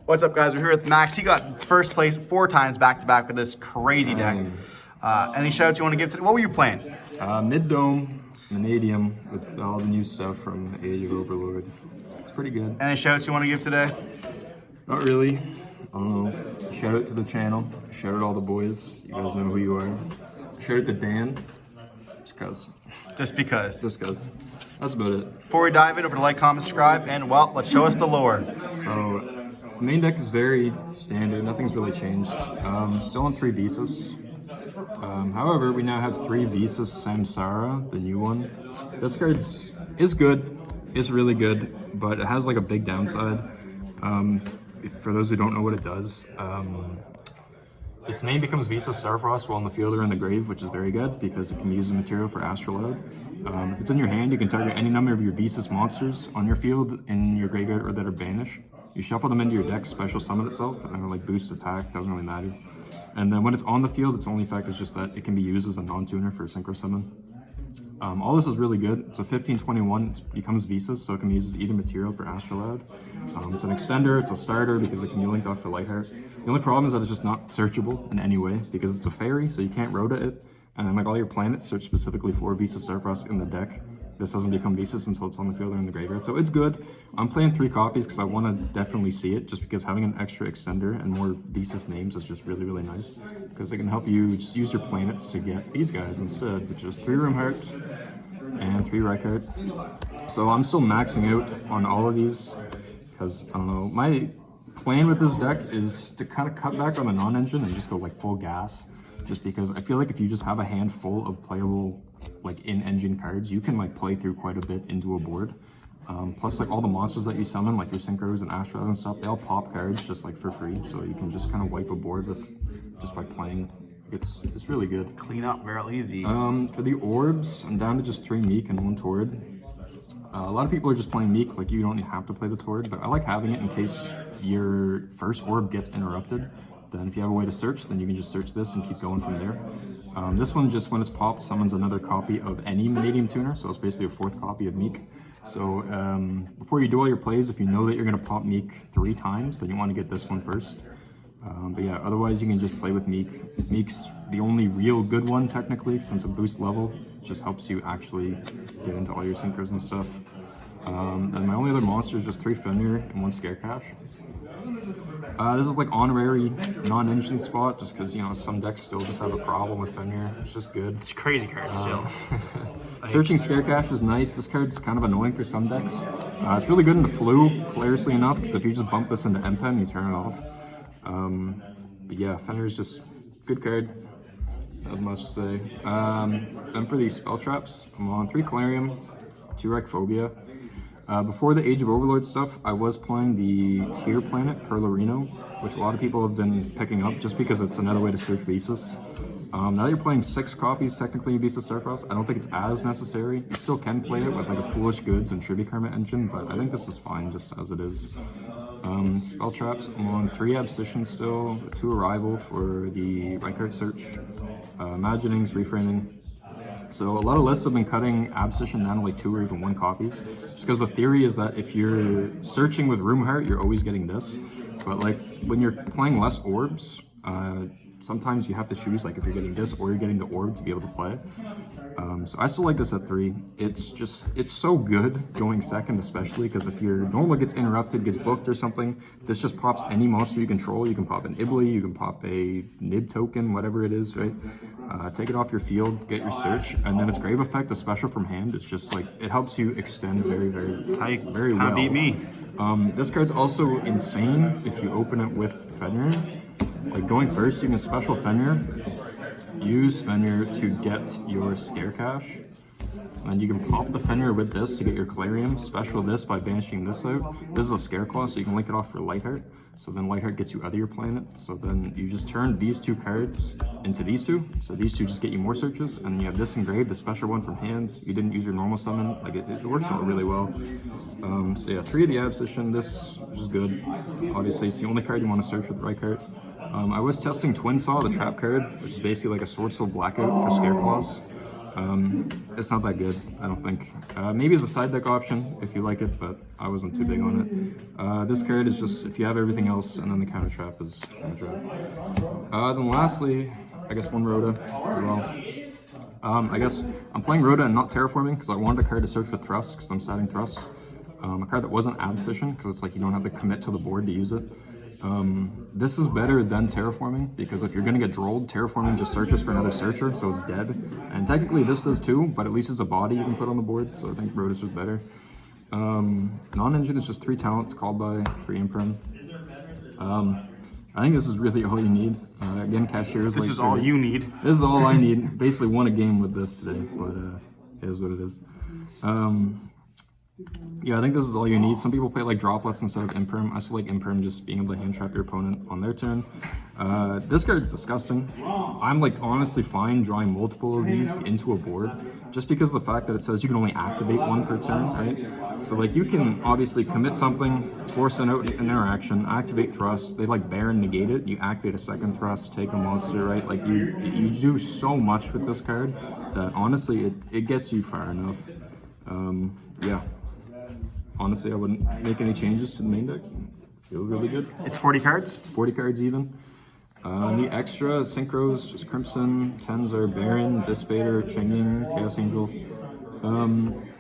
What's up, guys? We're here with Max. He got first place 4 times back-to-back with this crazy deck. Any shout-outs you want to give to? What were you playing? Mid-dome, Mannadium, with all the new stuff from AGOV Overlord. It's pretty good. Any shout-outs you want to give today? Not really. I don't know. Shout out to the channel. Shout out to all the boys. You guys know who you are. Shout out to Dan. Just cause. Just because. Just cause. That's about it. Before we dive in, over to like, comment, subscribe, and well, let's show us the lore. So, the main deck is very standard. Nothing's really changed. Still on 3 Visas. However, we now have 3 Visas Samsara, the new one. This card is good. It's really good, but it has like a big downside. For those who don't know what it does, its name becomes Visa Starfrost while in the field or in the grave, which is very good because it can be used as material for Astrolabe. If it's in your hand, you can target any number of your Visas monsters on your field, in your graveyard, or that are banished. You shuffle them into your deck, special summon itself, and like boost attack, doesn't really matter. And then when it's on the field, its only effect is just that it can be used as a non-tuner for a synchro summon. All this is really good. It's a 15/21, it becomes Visas, so it can be used as either material for Astrolabe. It's an extender, it's a starter because it can be linked off for Lightheart. The only problem is that it's just not searchable in any way because it's a fairy, so you can't rota it. And then like all your planets search specifically for Visa Starfrost in the deck. This doesn't become Visas until it's on the field or in the graveyard. So it's good. I'm playing 3 copies because I want to definitely see it, just because having an extra extender and more Visas names is just really, really nice. Because it can help you just use your planets to get these guys instead, which is 3 Roomheart and 3 Reichardt. So I'm still maxing out on all of these because, I don't know, my plan with this deck is to kind of cut back on the non-engine and just go like full gas. Just because I feel like if you just have a handful of playable like in-engine cards, you can like play through quite a bit into a board. Plus like all the monsters that you summon, like your Synchros and Astros and stuff, they all pop cards just like for free. So you can just kind of wipe a board with just by playing. It's really good. Clean up, very easy. For the orbs, I'm down to just 3 Meek and 1 Tord. A lot of people are just playing Meek, like you don't have to play the Tord, but I like having it in case your first orb gets interrupted. Then if you have a way to search, then you can just search this and keep going from there. This one, just when it's popped, summons another copy of any Mannadium tuner, so it's basically a 4th copy of Meek. So before you do all your plays, if you know that you're going to pop Meek 3 times, then you want to get this one first. But yeah, otherwise you can just play with Meek. Meek's the only real good one technically, since it boosts level. It just helps you actually get into all your synchros and stuff. And my only other monster is just 3 Fenrir and 1 Scarecash. This is like honorary non-engine spot, just because, you know, some decks still just have a problem with Fenrir. It's just good. It's crazy card still. Searching Scarecash is nice. This card's kind of annoying for some decks. It's really good in the flu, hilariously enough, because if you just bump this into M-Pen, you turn it off. But yeah, Fenrir's just good card. Not much to say. Then for these spell traps, I'm on 3 Calarium, 2 Reichphobia. Before the Age of Overlord stuff, I was playing the tier planet, Perlorino, which a lot of people have been picking up just because it's another way to search Visas. Now that you're playing 6 copies, technically, Visa Starfrost, I don't think it's as necessary. You still can play it with like a Foolish Goods and Trivia Karma engine, but I think this is fine just as it is. Spell traps, I'm on 3 Abstition still, 2 Arrival for the Reichardt search, Imaginings, Reframing. So a lot of lists have been cutting Abstition down to like 2 or even 1 copies, just because the theory is that if you're searching with Roomheart, you're always getting this. But like when you're playing less orbs, sometimes you have to choose like if you're getting this or you're getting the orb to be able to play. So I still like this at 3. It's so good going second, especially because if your normal gets interrupted, gets booked or something, this just pops any monster you control. You can pop an Ibli, you can pop a Nib token, whatever it is, right? Take it off your field, get your search, and then its Grave Effect, a special from hand. It's just like, it helps you extend very well. Beat me. This card's also insane if you open it with Fenrir. Like going first, you can special Fenrir, use Fenrir to get your Scarecash, and you can pop the Fenrir with this to get your Calarium, special this by banishing this out. This is a Scareclaw, so you can link it off for Lightheart, so then Lightheart gets you out of your planet, so then you just turn these 2 cards into these 2, so these 2 just get you more searches, and you have this engraved, a special one from hand. You didn't use your normal summon, like it works out really well. So yeah, 3 of the Abstition, this is good. Obviously, it's the only card you want to search with Reichardt. I was testing Twin Saw, the trap card, which is basically like a Sword Soul Blackout for Scareclaws. It's not that good, I don't think. Maybe as a side deck option if you like it, but I wasn't too big on it. This card is just if you have everything else, and then the counter trap is counter trap. Then lastly, I guess one Rhoda as well. I guess I'm playing Rhoda and not terraforming because I wanted a card to search with thrust because I'm setting thrust. A card that wasn't abscission because it's like you don't have to commit to the board to use it. This is better than terraforming because if you're going to get drolled, terraforming just searches for another searcher, so it's dead. And technically this does too, but at least it's a body you can put on the board, so I think Rhoda's just better. Non-engine is just 3 talents called by 3 imprint. I think this is really all you need. Again, cashiers. This is all you need. This is all I need. Basically won a game with this today, but it is what it is. Yeah, I think this is all you need. Some people play like droplets instead of imperm. I still like imperm, just being able to hand trap your opponent on their turn. This card's disgusting. I'm like honestly fine drawing multiple of these into a board just because of the fact that it says you can only activate 1 per turn, right? So like you can obviously commit something, force an interaction, activate thrust. They like Baron negate it. You activate a second thrust, take a monster, right? Like you do so much with this card that honestly it gets you far enough. Yeah. Honestly, I wouldn't make any changes to the main deck. Feels really good. It's 40 cards? 40 cards even. The extra synchros, just Crimson, Tens are Baron, Dissipator, Changing, Chaos Angel.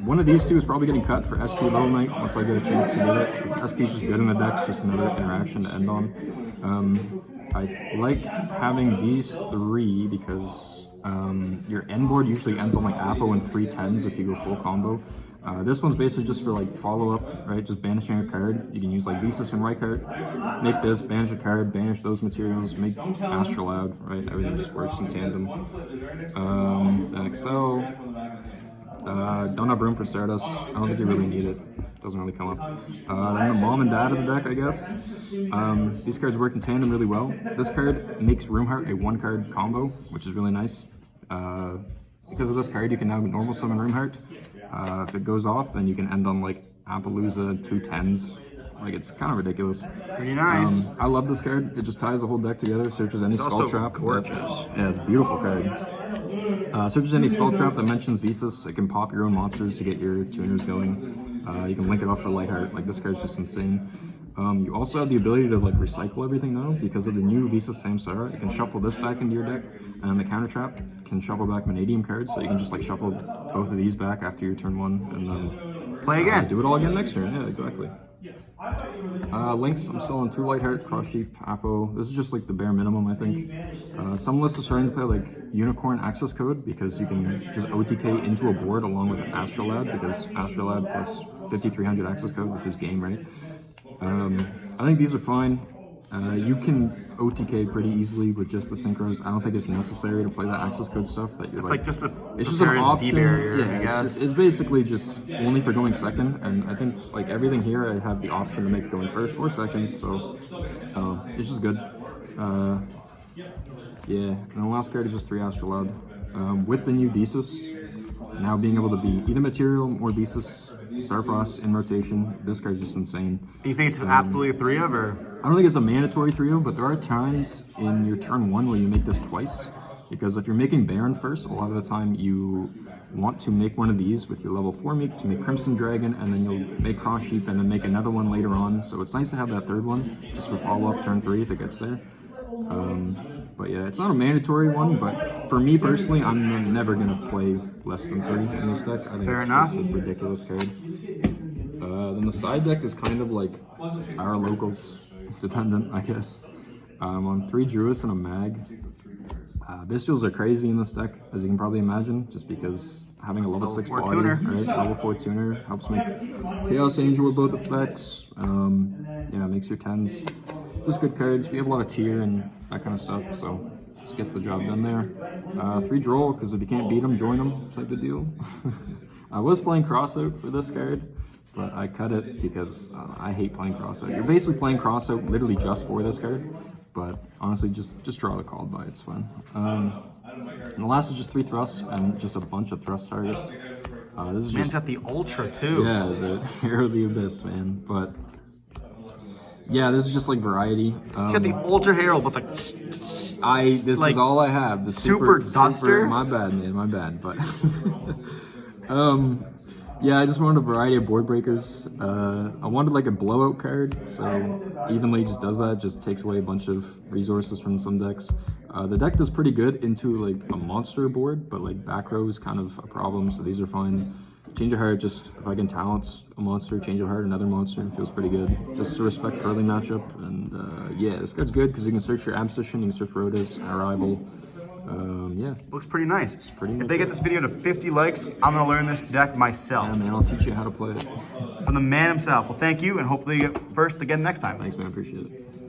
One of these two is probably getting cut for SP Little Knight once I get a chance to do it. Because SP is just good in the deck, it's just another interaction to end on. I like having these 3 because your end board usually ends on like Apo and 3 tens if you go full combo. This one's basically just for like follow-up, right? Just banishing a card. You can use like Visas and Rykart. Make this, banish a card, banish those materials, make Astrolabe, right? Everything just works in tandem. XL. Don't have room for Stardust. I don't think you really need it. Doesn't really come up. Then the mom and dad of the deck, I guess. These cards work in tandem really well. This card makes Roomheart a 1-card combo, which is really nice. Because of this card, you can now normal summon Roomheart. If it goes off, then you can end on like Appaloosa, 2 tens. Like it's kind of ridiculous. Pretty nice. I love this card. It just ties the whole deck together. Searches any spell trap. Gorgeous. Yeah, it's a beautiful card. Searches any spell trap that mentions Visas. It can pop your own monsters to get your tuners going. You can link it off for Lightheart. Like this card's just insane. You also have the ability to like recycle everything though, because of the new Visas Samsara. You can shuffle this back into your deck, and the counter trap can shuffle back Mannadium cards, so you can just like shuffle both of these back after your turn 1, and then play again. Do it all again next turn. Yeah, exactly. Links, I'm still on 2 Lightheart, Cross Sheep, Apo. This is just like the bare minimum, I think. Some lists are starting to play like Unicorn Access Code because you can just OTK into a board along with Astrolabe, because Astrolabe plus 5300 access code, which is game, right? I think these are fine. You can OTK pretty easily with just the synchros. I don't think it's necessary to play that access code stuff. That you're it's like just a it's just an option. barrier, Yeah, it's basically just only for going second. And I think like everything here, I have the option to make going first or second. So it's just good. Yeah, and the last card is just 3 Astrolabe. With the new Visas, now being able to be either material or Visas, Starfrost in rotation, this card's just insane. You think it's absolutely a 3 of, or? I don't think it's a mandatory 3-of, but there are times in your turn 1 where you make this twice. Because if you're making Baron first, a lot of the time you want to make one of these with your level 4 meek to make Crimson Dragon, and then you'll make Cross Sheep and then make another one later on. So it's nice to have that 3rd one, just for follow-up turn 3 if it gets there. But yeah, it's not a mandatory one, but for me personally, I'm never going to play less than 3 in this deck. I think Fair it's enough. just a ridiculous card. Then the side deck is kind of like our locals dependent, I guess. I'm on 3 Druids and a Mag. Bestials are crazy in this deck, as you can probably imagine, just because having a level 6 body, tuner. right? Level 4 tuner helps make Chaos Angel with both effects. Yeah, makes your 10s just good cards. We have a lot of tier and that kind of stuff, so just gets the job done there. 3 Droll, because if you can't beat them, join them type of deal. I was playing Crossout for this card, but I cut it because I hate playing Crossout. You're basically playing Crossout literally just for this card, but honestly, just draw the called by, it's fun. And the last is just 3 thrusts and just a bunch of thrust targets. This is Man's just got the Ultra too. yeah, the Arrow of the Abyss, man. But yeah, this is just like variety. You got the Ultra Herald with like This like, is all I have. The Super Duster? my bad, man. My bad. But yeah, I just wanted a variety of board breakers. I wanted like a blowout card, so evenly just does that. Just takes away a bunch of resources from some decks. The deck does pretty good into like a monster board, but like back row is kind of a problem. So these are fine. Change of Heart, just if I can talents a monster, Change of Heart another monster, feels pretty good. Just to respect early matchup, and yeah, this card's good because you can search your Abscission, you can search Rhodas, Arrival. Yeah, Looks pretty nice. pretty If much they get it. this video to 50 likes, I'm gonna learn this deck myself. Yeah, man, I'll teach you how to play it. From the man himself. Well, thank you, and hopefully you get first again next time. Thanks, man, appreciate it.